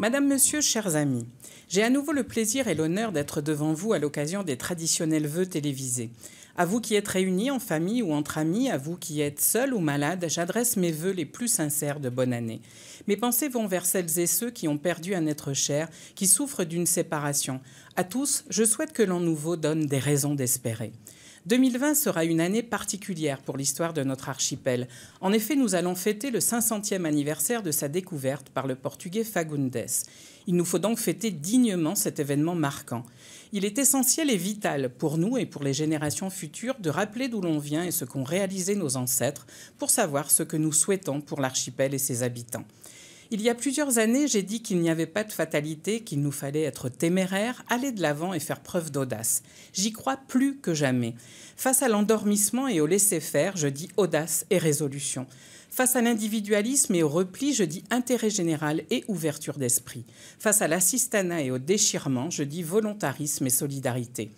Madame, Monsieur, chers amis, j'ai à nouveau le plaisir et l'honneur d'être devant vous à l'occasion des traditionnels vœux télévisés. À vous qui êtes réunis en famille ou entre amis, à vous qui êtes seuls ou malades, j'adresse mes vœux les plus sincères de bonne année. Mes pensées vont vers celles et ceux qui ont perdu un être cher, qui souffrent d'une séparation. À tous, je souhaite que l'an nouveau donne des raisons d'espérer. 2020 sera une année particulière pour l'histoire de notre archipel. En effet, nous allons fêter le 500e anniversaire de sa découverte par le portugais Fagundes. Il nous faut donc fêter dignement cet événement marquant. Il est essentiel et vital pour nous et pour les générations futures de rappeler d'où l'on vient et ce qu'ont réalisé nos ancêtres pour savoir ce que nous souhaitons pour l'archipel et ses habitants. Il y a plusieurs années, j'ai dit qu'il n'y avait pas de fatalité, qu'il nous fallait être téméraires, aller de l'avant et faire preuve d'audace. J'y crois plus que jamais. Face à l'endormissement et au laisser-faire, je dis audace et résolution. Face à l'individualisme et au repli, je dis intérêt général et ouverture d'esprit. Face à l'assistanat et au déchirement, je dis volontarisme et solidarité.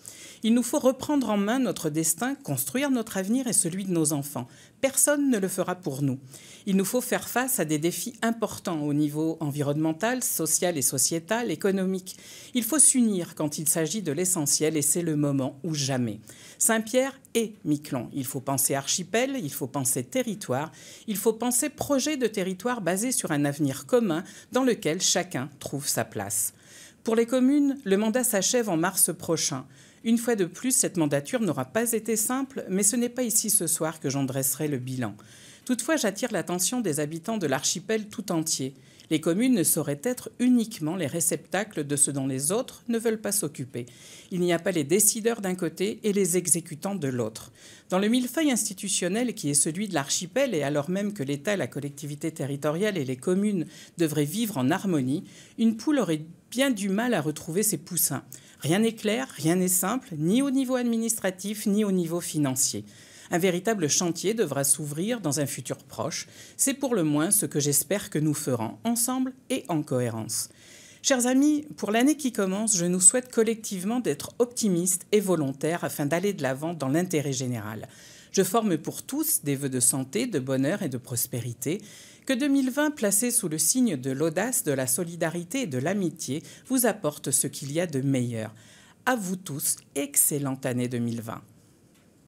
Il nous faut reprendre en main notre destin, construire notre avenir et celui de nos enfants. Personne ne le fera pour nous. Il nous faut faire face à des défis importants au niveau environnemental, social et sociétal, économique. Il faut s'unir quand il s'agit de l'essentiel et c'est le moment ou jamais. Saint-Pierre et Miquelon. Il faut penser archipel, il faut penser territoire, il faut penser projet de territoire basé sur un avenir commun dans lequel chacun trouve sa place. Pour les communes, le mandat s'achève en mars prochain. Une fois de plus, cette mandature n'aura pas été simple, mais ce n'est pas ici ce soir que j'en dresserai le bilan. Toutefois, j'attire l'attention des habitants de l'archipel tout entier. Les communes ne sauraient être uniquement les réceptacles de ce dont les autres ne veulent pas s'occuper. Il n'y a pas les décideurs d'un côté et les exécutants de l'autre. Dans le millefeuille institutionnel qui est celui de l'archipel, et alors même que l'État, la collectivité territoriale et les communes devraient vivre en harmonie, une poule aurait bien du mal à retrouver ses poussins. Rien n'est clair, rien n'est simple, ni au niveau administratif, ni au niveau financier. Un véritable chantier devra s'ouvrir dans un futur proche. C'est pour le moins ce que j'espère que nous ferons, ensemble et en cohérence. Chers amis, pour l'année qui commence, je nous souhaite collectivement d'être optimistes et volontaires afin d'aller de l'avant dans l'intérêt général. Je forme pour tous des vœux de santé, de bonheur et de prospérité. Que 2020, placé sous le signe de l'audace, de la solidarité et de l'amitié, vous apporte ce qu'il y a de meilleur. À vous tous, excellente année 2020.